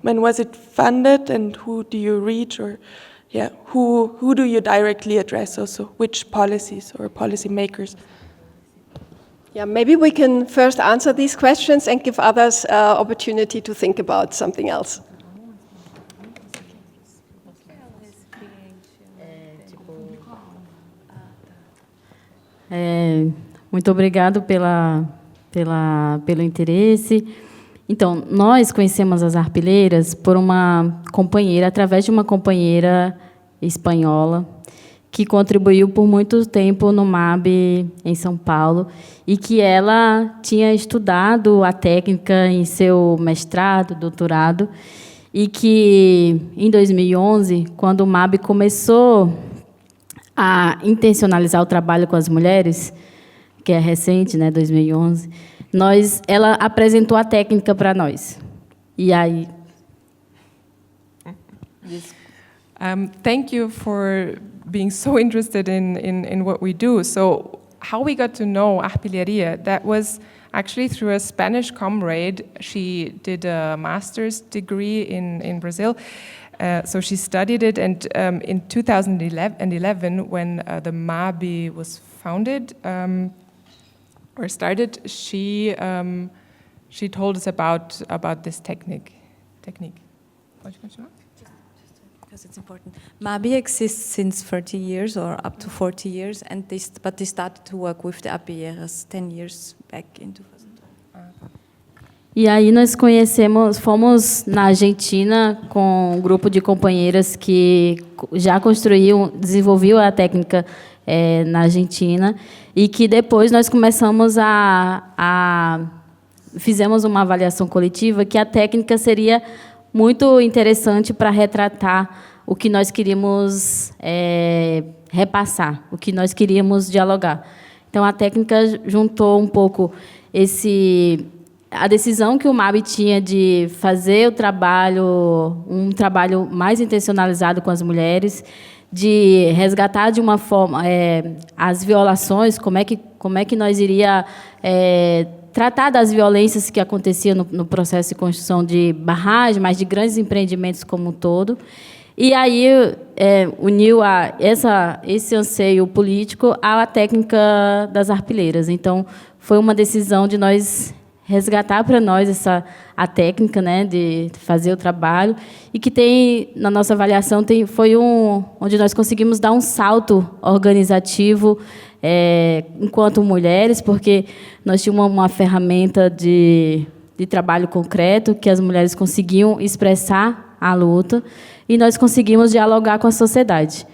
when was it funded, and who do you reach, or who do you directly address also, which policies or policy makers? Yeah, maybe we can first answer these questions and give others opportunity to think about something else. Muito obrigado pelo interesse. Então, nós conhecemos as arpileiras por uma companheira, através de uma companheira espanhola, que contribuiu por muito tempo no MAB em São Paulo, e que ela tinha estudado a técnica em seu mestrado, doutorado, e que, em 2011, quando o MAB começou a intencionalizar o trabalho com as mulheres, que é recente, né, 2011, ela apresentou a técnica para nós. E aí... Thank you for being so interested in what we do. So how we got to know Arpillería, that was actually through a Spanish comrade. She did a master's degree in Brazil. So she studied it, and in 2011, when the MAB was founded, or started, she told us about this technique. Pode continuar? Because it's important. MAB exists since 30 years or up to 40 years, but they started to work with the arpilleras 10 years back in 2000. E aí nós fomos na Argentina com um grupo de companheiras que já desenvolveu a técnica na Argentina, e que depois nós começamos fizemos uma avaliação coletiva que a técnica seria muito interessante para retratar o que nós queríamos repassar, o que nós queríamos dialogar. Então, a técnica juntou um pouco a decisão que o MAB tinha de fazer um trabalho mais intencionalizado com as mulheres, de resgatar de uma forma as violações, como é que nós iria tratar das violências que aconteciam no processo de construção de barragens, mas de grandes empreendimentos como um todo. E aí uniu esse anseio político à técnica das arpileiras. Então, foi uma decisão de nós resgatar para nós a técnica, né, de fazer o trabalho, e que na nossa avaliação foi onde nós conseguimos dar um salto organizativo enquanto mulheres, porque nós tínhamos uma ferramenta de trabalho concreto que as mulheres conseguiam expressar a luta, e nós conseguimos dialogar com a sociedade.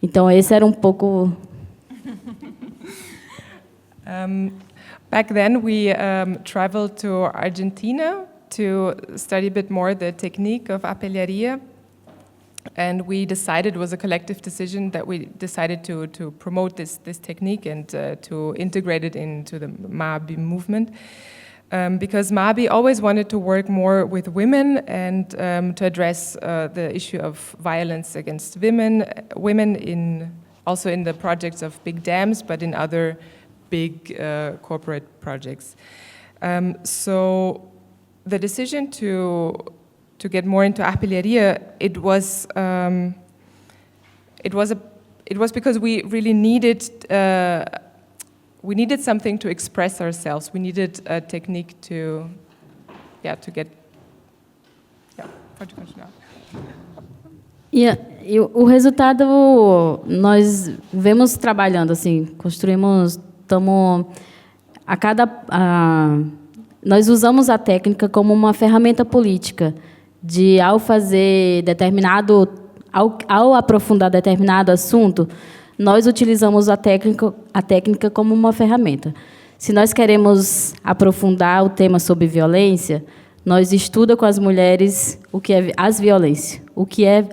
Então, esse era um pouco... Back then, we traveled to Argentina to study a bit more the technique of Arpillería, and we decided, it was a collective decision, that we decided to promote this technique and to integrate it into the MAB movement, because MAB always wanted to work more with women and to address the issue of violence against women also in the projects of big dams, but in other big corporate projects. So the decision to get more into Arpillería, it was because we really needed something to express ourselves. We needed a technique to get. Yeah, pode continuar. E o resultado nós vemos trabalhando assim, nós usamos a técnica como uma ferramenta política, ao aprofundar determinado assunto, nós utilizamos a técnica como uma ferramenta. Se nós queremos aprofundar o tema sobre violência, nós estudamos com as mulheres o que é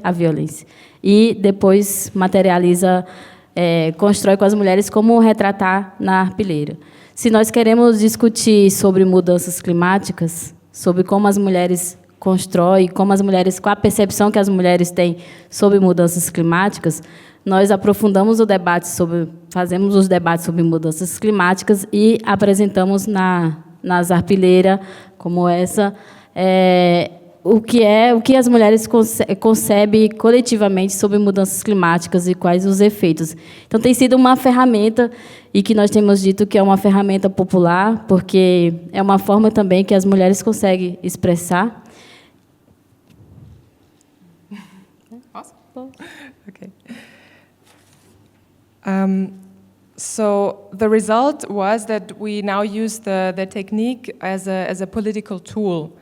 a violência, e depois materializa constrói com as mulheres como retratar na arpilheira. Se nós queremos discutir sobre mudanças climáticas, sobre como as mulheres constroem, como as mulheres, qual a percepção que as mulheres têm sobre mudanças climáticas, nós aprofundamos o debate fazemos os debates sobre mudanças climáticas e apresentamos nas arpilheiras como essa o que as mulheres concebem coletivamente sobre mudanças climáticas e quais os efeitos. Então, tem sido uma ferramenta, e que nós temos dito que é uma ferramenta popular, porque é uma forma também que as mulheres conseguem expressar. Awesome. Okay. So the result was that we now use the technique as a political tool.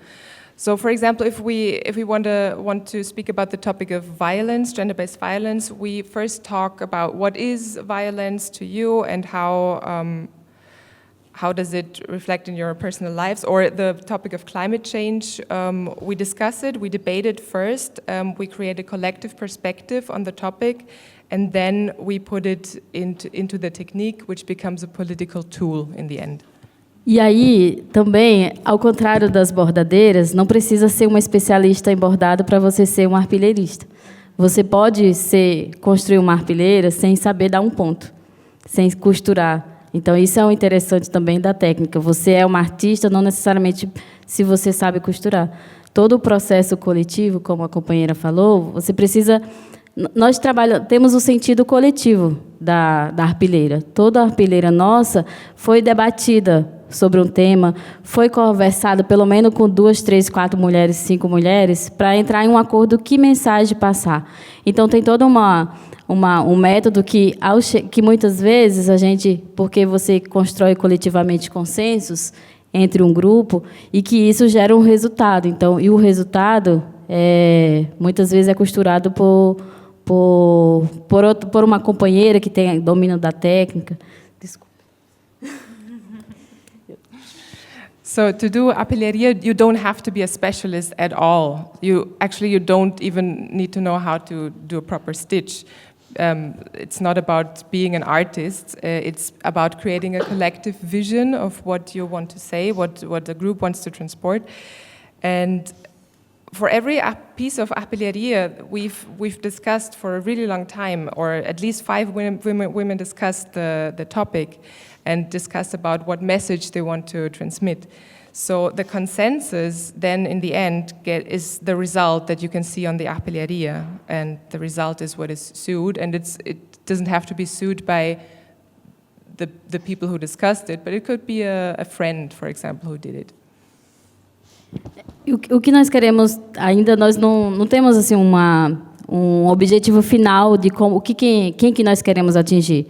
So, for example, if we want to speak about the topic of violence, gender-based violence, we first talk about what is violence to you and how does it reflect in your personal lives. Or the topic of climate change, we discuss it, we debate it first, we create a collective perspective on the topic, and then we put it into the technique, which becomes a political tool in the end. E aí, também, ao contrário das bordadeiras, não precisa ser uma especialista em bordado para você ser um arpilheirista. Você pode construir uma arpilheira sem saber dar um ponto, sem costurar. Então, isso é o interessante também da técnica. Você é uma artista, não necessariamente se você sabe costurar. Todo o processo coletivo, como a companheira falou, você precisa... Nós temos o sentido coletivo da arpilheira. Toda a arpilheira nossa foi debatida sobre um tema, foi conversado pelo menos com 2, 3, 4 mulheres, 5 mulheres, para entrar em um acordo que mensagem passar. Então, tem todo um método que muitas vezes a gente, porque você constrói coletivamente consensos entre um grupo, e que isso gera um resultado. Então, e o resultado, muitas vezes, é costurado por uma companheira que tem domínio da técnica. Desculpa. So to do arpilleria, you don't have to be a specialist at all. You don't even need to know how to do a proper stitch. It's not about being an artist. It's about creating a collective vision of what you want to say, what the group wants to transport. And for every piece of arpilleria, we've discussed for a really long time, or at least 5 women discussed the topic and discussed about what message they want to transmit. So the consensus then in the end is the result that you can see on the arpilleria, and the result is what is sued, and it doesn't have to be sued by the people who discussed it, but it could be a friend, for example, who did it. O que nós queremos, ainda nós não temos assim um objetivo final de quem que nós queremos atingir,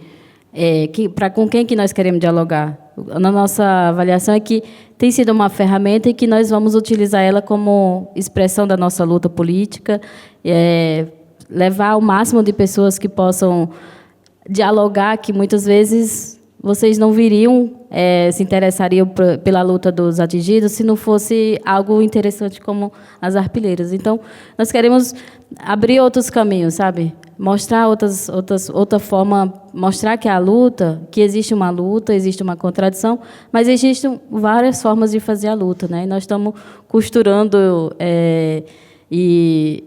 com quem que nós queremos dialogar. Na nossa avaliação é que tem sido uma ferramenta e que nós vamos utilizar ela como expressão da nossa luta política, levar ao máximo de pessoas que possam dialogar, que muitas vezes vocês não viriam, se interessariam pela luta dos atingidos se não fosse algo interessante como as arpilheiras. Então, nós queremos abrir outros caminhos, sabe? Mostrar outra forma, mostrar que a luta, que existe uma luta, existe uma contradição, mas existem várias formas de fazer a luta, né? E nós estamos costurando, e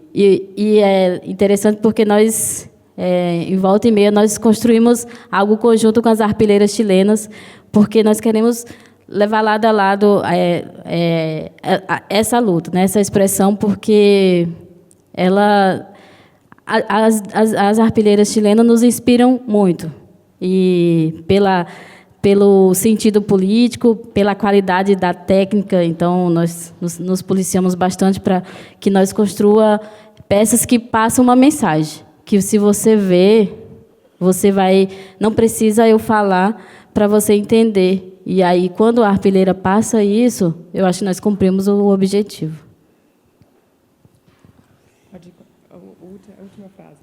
é interessante porque nós, em volta e meia, nós construímos algo conjunto com as arpilheiras chilenas, porque nós queremos levar lado a lado essa luta, né? Essa expressão, porque as arpilheiras chilenas nos inspiram muito, e pelo sentido político, pela qualidade da técnica. Então, nós nos policiamos bastante para que nós construa peças que passam uma mensagem, que se você vê, você vai... Não precisa eu falar para você entender. E aí, quando a arpilheira passa isso, eu acho que nós cumprimos o objetivo. A última frase.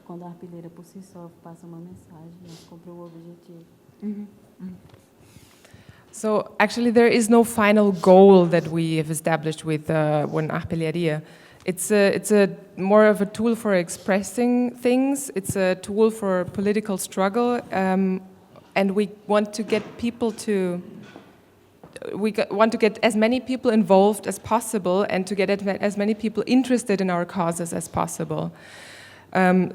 Quando a arpilheira por si só passa uma mensagem, nós cumprimos o objetivo. So actually, there is no final goal that we have established with one arpilleria. it's a more of a tool for expressing things. It's a tool for political struggle, and we want to get people to. Want to get as many people involved as possible, and to get as many people interested in our causes as possible.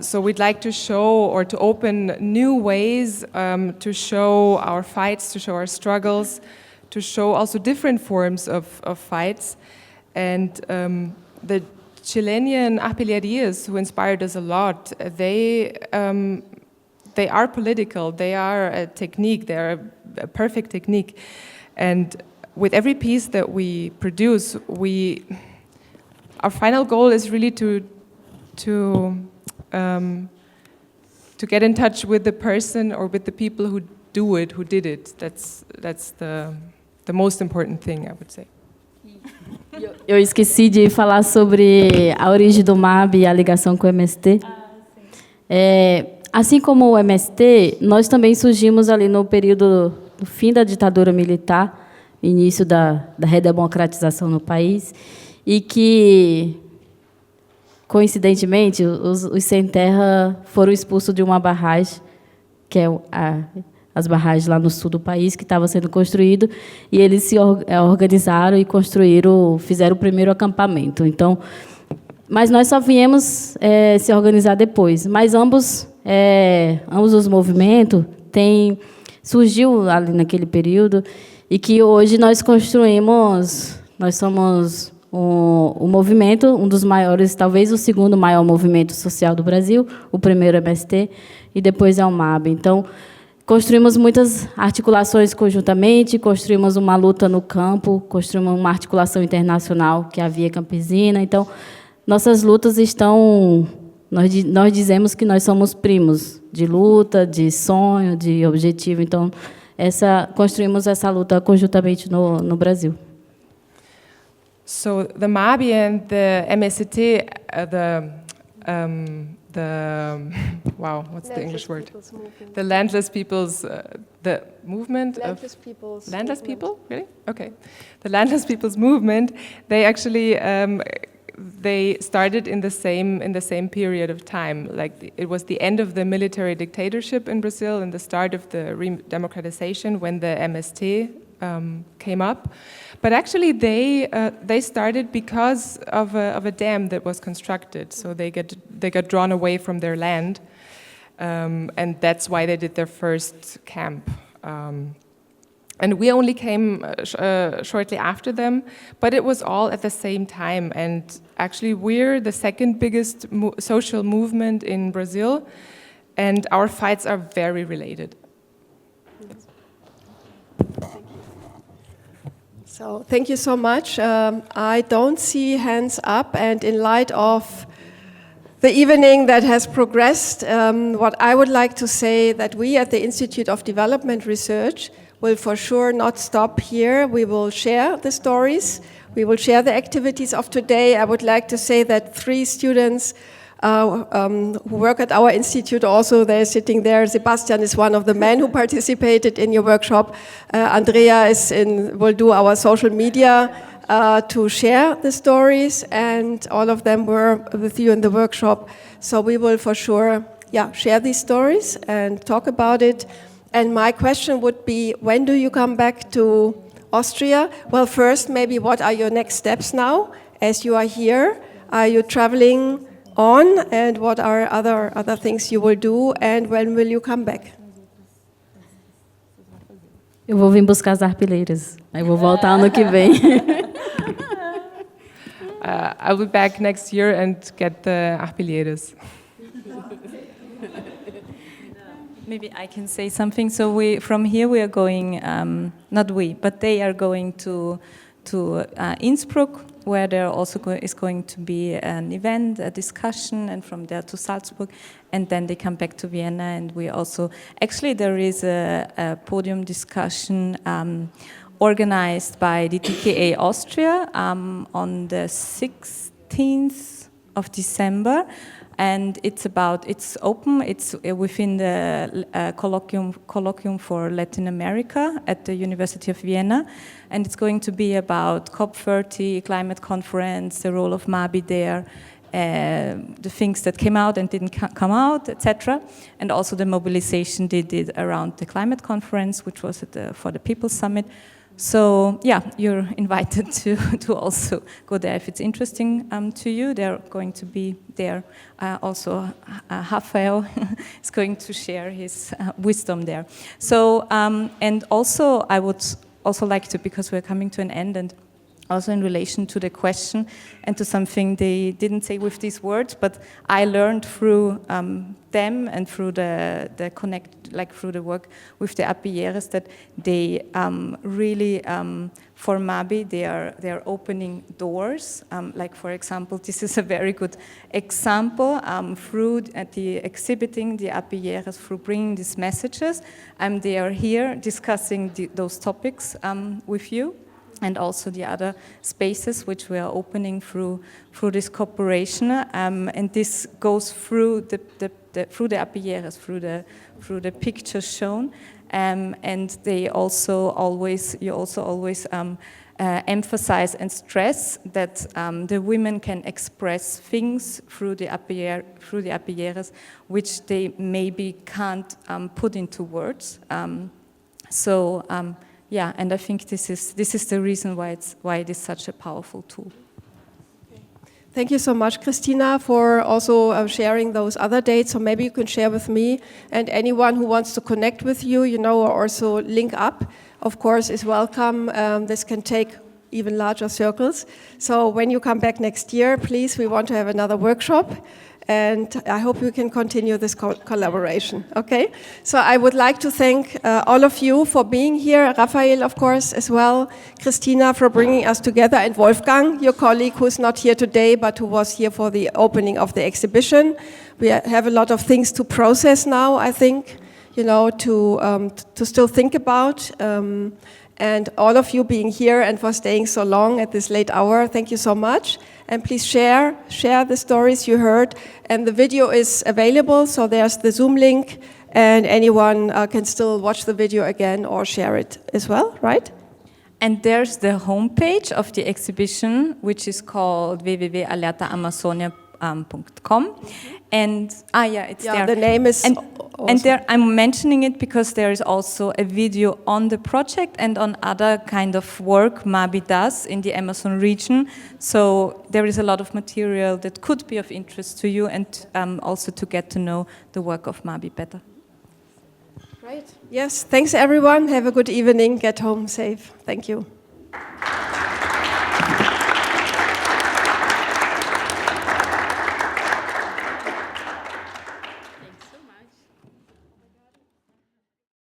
So we'd like to show or to open new ways to show our fights, to show our struggles, to show also different forms of fights. And the Chilean arpillerías, who inspired us a lot, they are political, they are a technique, they are a perfect technique. And with every piece that we produce, our final goal is really to get in touch with the person or with the people who did it. That's the most important thing, I would say. Eu esqueci de falar sobre a origem do MAB e a ligação com o MST. Assim como o MST, nós também surgimos ali no período do fim da ditadura militar, início da redemocratização no país, e que, coincidentemente, os sem-terra foram expulsos de uma barragem, que é as barragens lá no sul do país, que estava sendo construído, e eles se organizaram e fizeram o primeiro acampamento. Então, mas nós só viemos se organizar depois. Mas ambos os movimentos surgiu ali naquele período, e que hoje nós somos um movimento, um dos maiores, talvez o segundo maior movimento social do Brasil, o primeiro MST, e depois é o MAB. Então, construímos muitas articulações conjuntamente, construímos uma luta no campo, construímos uma articulação internacional, que é a Via Campesina. Então, nossas lutas estão... Nós dizemos que nós somos primos de luta, de sonho, de objetivo. Então, construímos essa luta conjuntamente no Brasil. So the MABI and the MST, what's the English word? The Landless People's the movement Landless People, really? Okay, the Landless People's movement. They actually. They started in the same period of time. Like it was the end of the military dictatorship in Brazil and the start of the democratization when the MST came up. But actually, they started because of a dam that was constructed. So they got drawn away from their land, and that's why they did their first camp. And we only came shortly after them, but it was all at the same time. And actually, we're the second biggest social movement in Brazil, and our fights are very related. So thank you so much. I don't see hands up, and in light of the evening that has progressed, what I would like to say that we at the Institute of Development Research will for sure not stop here. We will share the stories. We will share the activities of today. I would like to say that 3 students who work at our institute also, they're sitting there. Sebastian is one of the men who participated in your workshop. Andrea will do our social media to share the stories, and all of them were with you in the workshop. So we will for sure share these stories and talk about it. And my question would be, when do you come back to Austria? Well, first, maybe what are your next steps now as you are here? Are you traveling on? And what are other things you will do? And when will you come back? Eu vou vir buscar as arpileiras. Aí vou voltar ano que vem. I'll be back next year and get the arpilleiras. Maybe I can say something. So from here we are going, not we, but they are going to Innsbruck, where there also is going to be an event, a discussion, and from there to Salzburg, and then they come back to Vienna. And we also, actually there is a podium discussion organized by the DKA Austria on the 16th December, and it's open. It's within the colloquium for Latin America at the University of Vienna, and it's going to be about COP30, climate conference, the role of MABI there, the things that came out and didn't come out, etc., and also the mobilization they did around the climate conference, which was for the People's Summit. So yeah, you're invited to also go there if it's interesting to you. They're going to be there. Also, Rafael is going to share his wisdom there. So, and also I would also like to, because we're coming to an end, and also in relation to the question and to something they didn't say with these words, but I learned through them and through the connect, like through the work with the Apieres, that they really, for MABI, they are opening doors. Like for example, this is a very good example through the exhibiting the Apieres, through bringing these messages. They are here discussing those topics with you, and also the other spaces which we are opening through this cooperation, and this goes through the Apieres, through the pictures shown, and you also always emphasize and stress that the women can express things through the Apieres, which they maybe can't put into words. Yeah, and I think this is the reason why it is such a powerful tool. Thank you so much, Christina, for also sharing those other dates. So maybe you can share with me, and anyone who wants to connect with you, or also link up, of course, is welcome. This can take even larger circles. So when you come back next year, please, we want to have another workshop. And I hope we can continue this collaboration, okay? So I would like to thank all of you for being here, Rafael, of course, as well, Christina, for bringing us together, and Wolfgang, your colleague, who is not here today, but who was here for the opening of the exhibition. We have a lot of things to process now, I think, to still think about. And all of you being here and for staying so long at this late hour, thank you so much. And please share the stories you heard. And the video is available, so there's the Zoom link, and anyone can still watch the video again or share it as well, right? And there's the homepage of the exhibition, which is called www.alertaamazonia.com. And it's there. The name is. And there, I'm mentioning it because there is also a video on the project and on other kind of work MABI does in the Amazon region. So there is a lot of material that could be of interest to you, and also to get to know the work of MABI better. Right. Yes, thanks everyone. Have a good evening. Get home safe. Thank you.